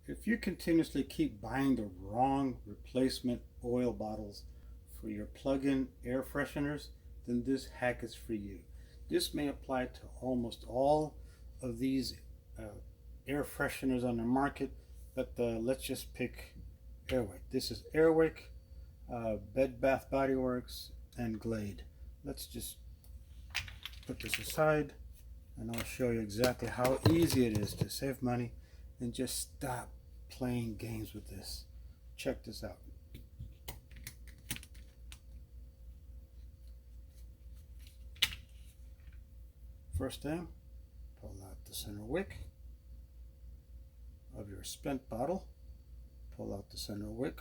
If you continuously keep buying the wrong replacement oil bottles for your plug-in air fresheners, then this hack is for you. This may apply to almost all of these uh, air fresheners on the market, but let's just pick Airwick. This is Airwick, Bed Bath Body Works, and Glade. Let's just put this aside and I'll show you exactly how easy it is to save money and just stop playing games with this. Check this out. First thing, pull out the center wick of your spent bottle, pull out the center wick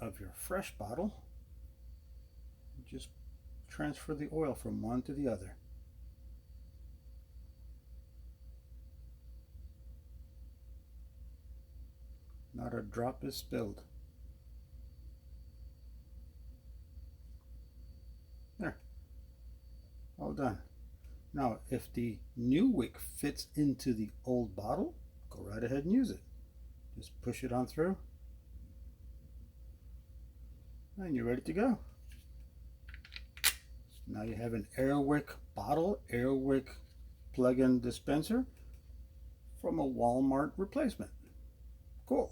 of your fresh bottle, and just transfer the oil from one to the other. Not a drop is spilled. There, all done. Now, if the new wick fits into the old bottle, go right ahead and use it. Just push it on through, and you're ready to go. Now you have an Airwick bottle, Airwick plug-in dispenser from a Walmart replacement. Cool.